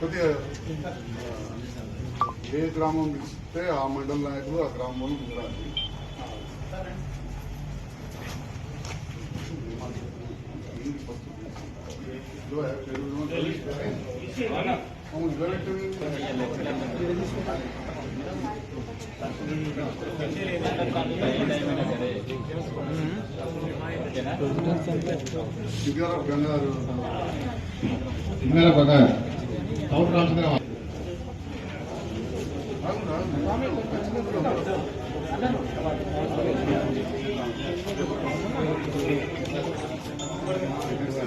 కొద్దిగా ఏ గ్రామం ఇస్తే ఆ మండల నాయకులు ఆ గ్రామంలో ఉండాలి.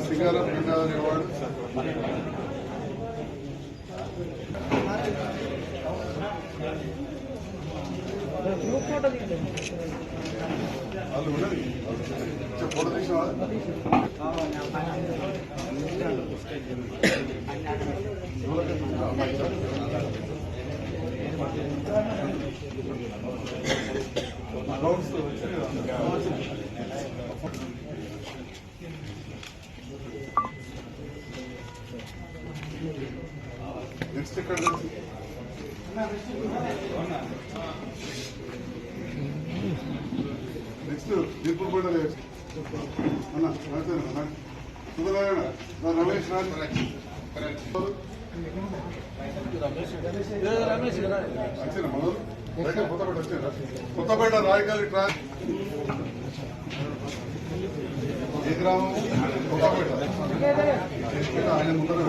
సింగారం గంగాధర్ అవార్డు వాళ్ళు ఉన్నది ఫోటో తీసినా నెక్స్ట్ ఇక్కడ నెక్స్ట్ దీపుడు కూడా అన్న సుధనారాయణ రమేష్ కొత్తపేట రాయకల్ ట్రాక్ ఏ గ్రామం కొత్తపేట ఆయన ముందర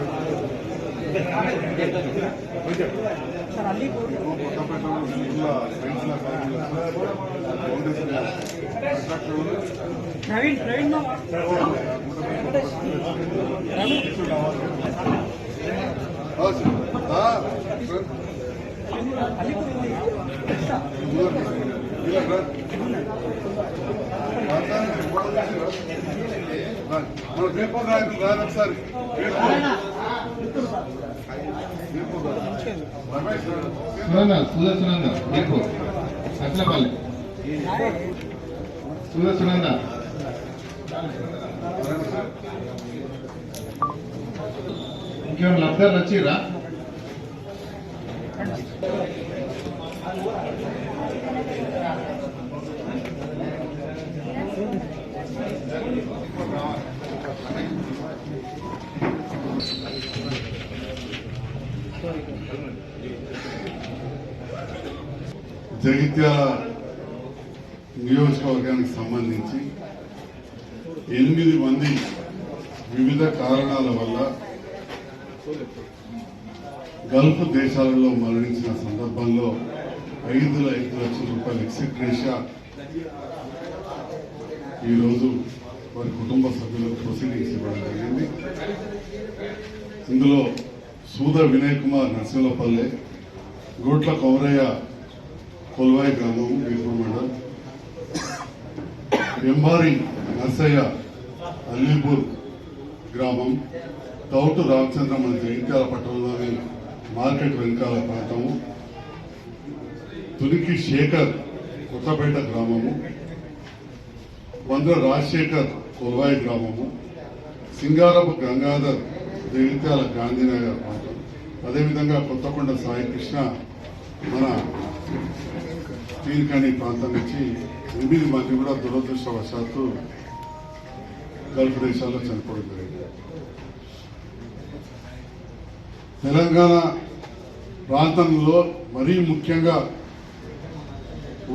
పేపర్ రాదు ఒకసారి ఇంకేమైనా లబ్ధాలు వచ్చిరా? జగిత్యాల నియోజకవర్గానికి సంబంధించి 8 మంది వివిధ కారణాల వల్ల గల్ఫ్ దేశాలలో మరణించిన సందర్భంలో 5 లక్షల రూపాయల ఎక్స్గ్రేషియా ఈరోజు వారి కుటుంబ సభ్యులకు ప్రొసీడింగ్స్ ఇవ్వడం జరిగింది. ఇందులో సూద వినయ్ కుమార్ నర్సింహపల్లె, గోట్ల కౌరయ్య కొల్వాయి గ్రామం బీర్పూర్ మండల్, ఎంబారి నర్సయ్య అల్లీపూర్ గ్రామం, తౌటు రామచంద్ర మన జగిత్యాల పట్టణంలోని మార్కెట్ వెనకాల ప్రాంతము, తునికి శేఖర్ కొత్తపేట గ్రామము, వంద్ర రాజశేఖర్ కొల్వాయి గ్రామము, సింగారపు గంగాధర్ జగిత్యాల గాంధీనగర్ ప్రాంతం, అదేవిధంగా కొత్తకొండ సాయి కృష్ణ మన తీర్కాని ప్రాంతం నుంచి 8 మంది కూడా దురదృష్టవశాత్తు గల్ఫ్ దేశాల్లో చనిపోవడం జరిగింది. తెలంగాణ ప్రాంతంలో మరీ ముఖ్యంగా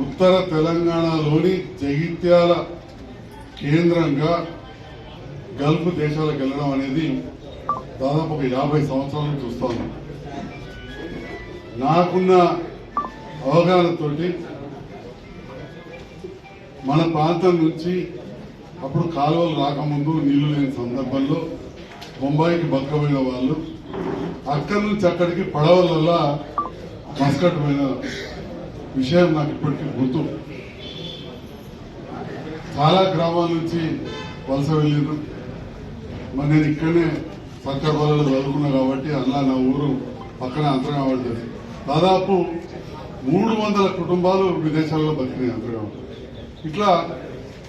ఉత్తర తెలంగాణలోని జగిత్యాల కేంద్రంగా గల్ఫ్ దేశాలకు వెళ్ళడం అనేది దాదాపు ఒక 50 సంవత్సరాలు చూస్తా ఉన్నాం. నాకున్న అవగాహనతోటి మన ప్రాంతం నుంచి అప్పుడు కాలువలు రాకముందు నీళ్లు లేని సందర్భంలో బొంబాయికి బతకపోయిన వాళ్ళు అక్కడి నుంచి అక్కడికి పడవలల్లా మస్కట్ పోయిన విషయం నాకు ఇప్పటికీ గుర్తు. చాలా గ్రామాల నుంచి వలస వెళ్ళిండ్రు. మరి నేను ఇక్కడనే సర్కార్ బాలలో చదువుకున్నా కాబట్టి అలా నా ఊరు పక్కన అంతరంగా పడుతుంది. దాదాపు 300 కుటుంబాలు విదేశాల్లో బతికినాయి అంతగా. ఇట్లా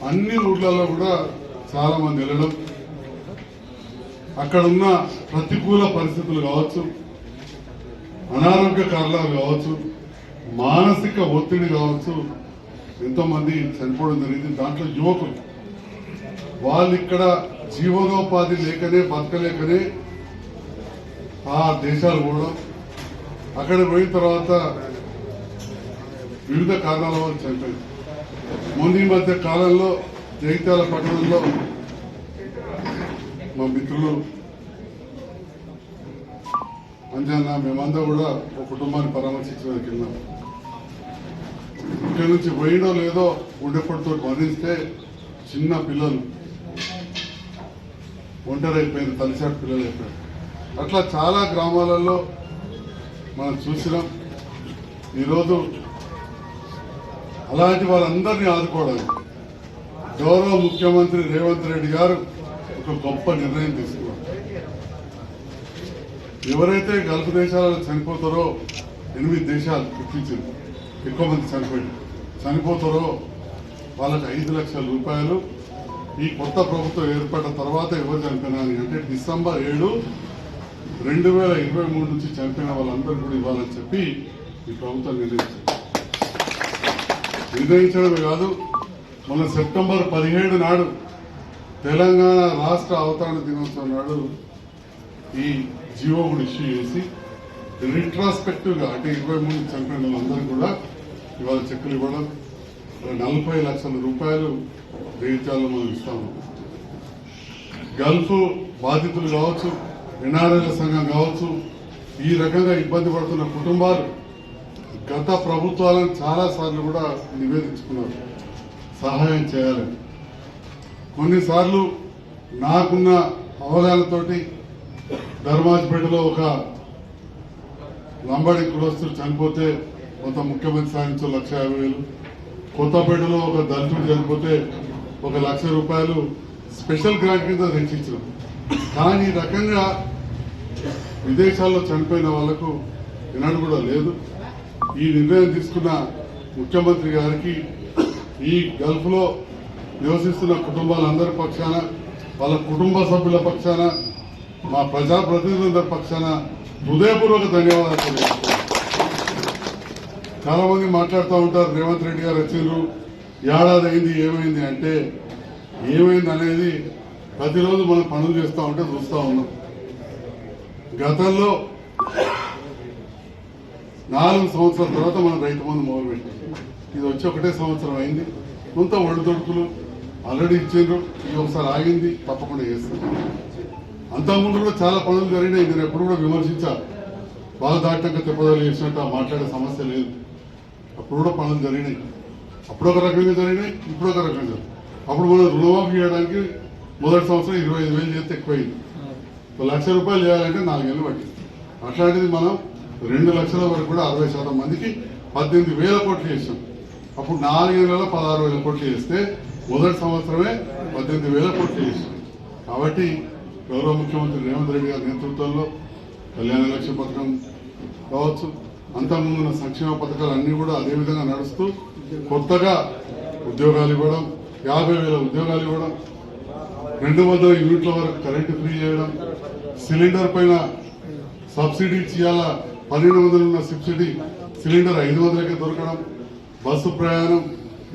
అన్ని ఊర్లలో కూడా చాలా మంది వెళ్ళడం, అక్కడ ఉన్న ప్రతికూల పరిస్థితులు కావచ్చు, అనారోగ్య కారణాలు కావచ్చు, మానసిక ఒత్తిడి కావచ్చు, ఎంతో మంది చనిపోవడం జరిగింది. దాంట్లో యువకులు వాళ్ళు ఇక్కడ జీవనోపాధి లేకనే బతకలేకనే ఆ దేశాలు పోవడం, అక్కడ పోయిన తర్వాత వివిధ కారణాల వల్ల చనిపోయింది. మొన్న ఈ మధ్య కాలంలో జగిత్యాల పట్టణంలో మా మిత్రులు అంజన్న మేమంతా కూడా ఒక కుటుంబాన్ని పరామర్శించడానికి వెళ్ళాం. ఇక్కడి నుంచి పోయినో లేదో గుండెపడితో మరణిస్తే చిన్న పిల్లలు ఒంటరి అయిపోయిన తల్లిచాటు పిల్లలు అయిపోయారు. అట్లా చాలా గ్రామాలలో మనం చూసినాం. ఈరోజు అలాంటి వాళ్ళందరినీ ఆదుకోవడానికి గౌరవ ముఖ్యమంత్రి రేవంత్ రెడ్డి గారు ఒక గొప్ప నిర్ణయం తీసుకున్నారు. ఎవరైతే గల్ఫ్ దేశాలలో చనిపోతారో 8 దేశాలు గుర్తించింది, ఎక్కువ మంది చనిపోతారో వాళ్ళకి 5 లక్షల రూపాయలు ఈ కొత్త ప్రభుత్వం ఏర్పడిన తర్వాత ఎవరు చనిపోయినా అంటే డిసెంబర్ 7, 2023 నుంచి చనిపోయిన వాళ్ళందరూ కూడా ఇవ్వాలని చెప్పి ఈ ప్రభుత్వం నిర్ణయించడమే కాదు, మన సెప్టెంబర్ 17 నాడు తెలంగాణ రాష్ట్ర అవతరణ దినోత్సవం నాడు ఈ జీవో కూడా ఇష్యూ చేసి రిట్రాస్పెక్టివ్ గా అంటే 23 చనిపోయిన వాళ్ళందరూ కూడా ఇవాళ చెక్కులు ఇవ్వడం, 40 లక్షల రూపాయలు జగిత్యాలలో మనం ఇస్తాము. గల్ఫ్ బాధితులు కావచ్చు, ఎన్ఆర్ఐల సంఘం కావచ్చు, ఈ రకంగా ఇబ్బంది పడుతున్న కుటుంబాలు గత ప్రభుత్వాలను చాలా సార్లు కూడా నివేదించుకున్నారు సహాయం చేయాలని. కొన్నిసార్లు నాకున్న అవగాహనతోటి ధర్మాజ్పేటలో ఒక లంబాడి కులస్తుడు చనిపోతే కొంత ముఖ్యమంత్రి సాధించే 1,50,000, కొత్తపేటలో ఒక దళితుడు చనిపోతే 1,00,000 రూపాయలు స్పెషల్ గ్రాంట్ కింద తెచ్చించాం. కానీ ఈ రకంగా విదేశాల్లో చనిపోయిన వాళ్లకు ఎన్నడూ కూడా లేదు. ఈ నిర్ణయం తీసుకున్న ముఖ్యమంత్రి గారికి ఈ గల్ఫ్ లో నివసిస్తున్న కుటుంబాలందరి పక్షాన, వాళ్ళ కుటుంబ సభ్యుల పక్షాన, మా ప్రజాప్రతినిధులందరి పక్షాన హృదయపూర్వక ధన్యవాదాలు తెలియజేస్తున్నాను. చాలా మంది మాట్లాడుతూ ఉంటారు, రేవంత్ రెడ్డి గారు వచ్చిండ్రు, ఏడాది అయింది, ఏమైంది అంటే ఏమైంది అనేది ప్రతిరోజు మనం పనులు చేస్తూ ఉంటే చూస్తూ ఉన్నాం. గతంలో 4 సంవత్సరాల తర్వాత మనం రైతు బంధు మొదలుపెట్టాం. ఇది వచ్చి 1 సంవత్సరం అయింది. కొంత ఒడిదొడుకులు ఆల్రెడీ ఇచ్చిండ్రు, ఇది ఒకసారి ఆగింది, తప్పకుండా చేస్తాం. అంతకుముందు కూడా చాలా పనులు జరిగినాయి. నేను ఎప్పుడు కూడా విమర్శించా, బాగా దాటంగా తెప్పదలు చేసినట్టు మాట్లాడే సమస్య లేదు. అప్పుడు కూడా పనులు జరిగినాయి, అప్పుడు ఒక రకంగా జరిగినాయి, ఇప్పుడు ఒక రకంగా. అప్పుడు మనం రుణమాఫీ చేయడానికి మొదటి సంవత్సరం 25,000 చేస్తే ఎక్కువైంది. 1,00,000 రూపాయలు చేయాలంటే 4 ఏళ్ళు పట్టింది. అట్లాంటిది మనం 2 లక్షల వరకు కూడా 60% మందికి 18,000 కోట్లు చేసాం. అప్పుడు 4 ఏళ్లలో 16,000 కోట్లు చేస్తే మొదటి సంవత్సరమే 18,000 కోట్లు చేసాం. కాబట్టి గౌరవ ముఖ్యమంత్రి రేవంత్ రెడ్డి గారి నేతృత్వంలో కళ్యాణ లక్ష్య పథకం కావచ్చు, అంతకుముందున్న సంక్షేమ పథకాలు అన్నీ కూడా అదేవిధంగా నడుస్తూ కొత్తగా ఉద్యోగాలు ఇవ్వడం, 50,000 ఉద్యోగాలు ఇవ్వడం, 200 యూనిట్ల వరకు కరెంటు ఫ్రీ చేయడం, సిలిండర్ పైన సబ్సిడీ ఇచ్చేయాల 1,200 ఉన్న సబ్సిడీ సిలిండర్ 500కే దొరకడం, బస్సు ప్రయాణం,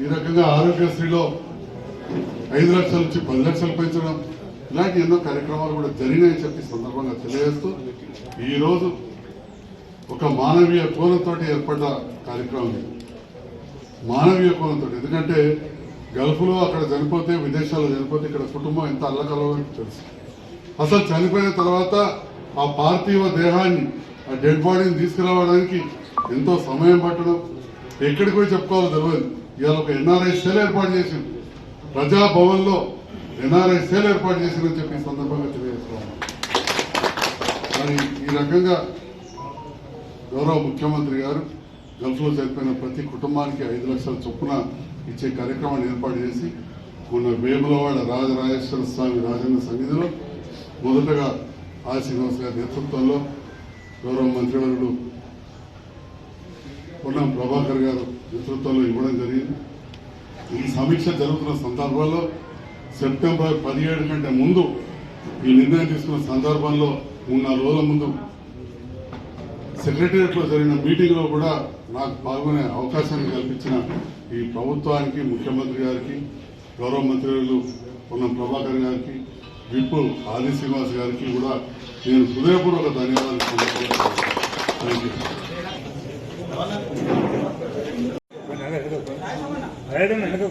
ఈ రకంగా ఆరోగ్యశ్రీలో 5 లక్షల నుంచి 10 లక్షలు పెంచడం, ఇలాంటి ఎన్నో కార్యక్రమాలు కూడా జరిగినాయని చెప్పి సందర్భంగా తెలియజేస్తూ ఈరోజు ఒక మానవీయ కోణంతో ఏర్పడ్డ కార్యక్రమం. మానవీయ కోణంతో, ఎందుకంటే గల్ఫ్లో అక్కడ చనిపోతే, విదేశాల్లో చనిపోతే ఇక్కడ కుటుంబం ఎంత అల్లకల్లోని తెలుసు. అసలు చనిపోయిన తర్వాత ఆ పార్థివ దేహాన్ని, ఆ డెడ్ బాడీని తీసుకురావడానికి ఎంతో సమయం పట్టడం, ఎక్కడికి పోయి చెప్పుకోవాలో తెలియదు. ఇవాళ ఒక ఎన్ఆర్ఐ సెల్ ఏర్పాటు చేసింది, ప్రజాభవన్లో ఎన్ఆర్ఐ సెల్ ఏర్పాటు చేసిందని చెప్పి ఈ సందర్భంగా తెలియజేస్తున్నాను. మరి ఈ రకంగా గౌరవ ముఖ్యమంత్రి గారు గల్ఫ్లో చనిపోయిన ప్రతి కుటుంబానికి 5 లక్షల చొప్పున ఇచ్చే కార్యక్రమాన్ని ఏర్పాటు చేసి మొన్న వేములవాడ రాజరాజేశ్వర స్వామి రాజన్న సన్నిధిలో మొదటగా ఆ శ్రీనివాస్ గారి నేతృత్వంలో గౌరవ మంత్రివర్యుడు పొన్నం ప్రభాకర్ గారు నేతృత్వంలో ఇవ్వడం జరిగింది. ఈ సమీక్ష జరుగుతున్న సందర్భంలో సెప్టెంబర్ 17 కంటే ముందు ఈ నిర్ణయం తీసుకున్న సందర్భంలో 3-4 రోజుల ముందు సెక్రటేరియట్లో జరిగిన మీటింగ్లో కూడా నాకు పాల్గొనే అవకాశాన్ని కల్పించిన ఈ ప్రభుత్వానికి, ముఖ్యమంత్రి గారికి, గౌరవ మంత్రులు పొన్నం ప్రభాకర్ గారికి, విప్ ఆది శ్రీనివాస్ గారికి కూడా నేను హృదయపూర్వక ధన్యవాదాలు తెలియజేస్తున్నాను. థాంక్యూ. వెనక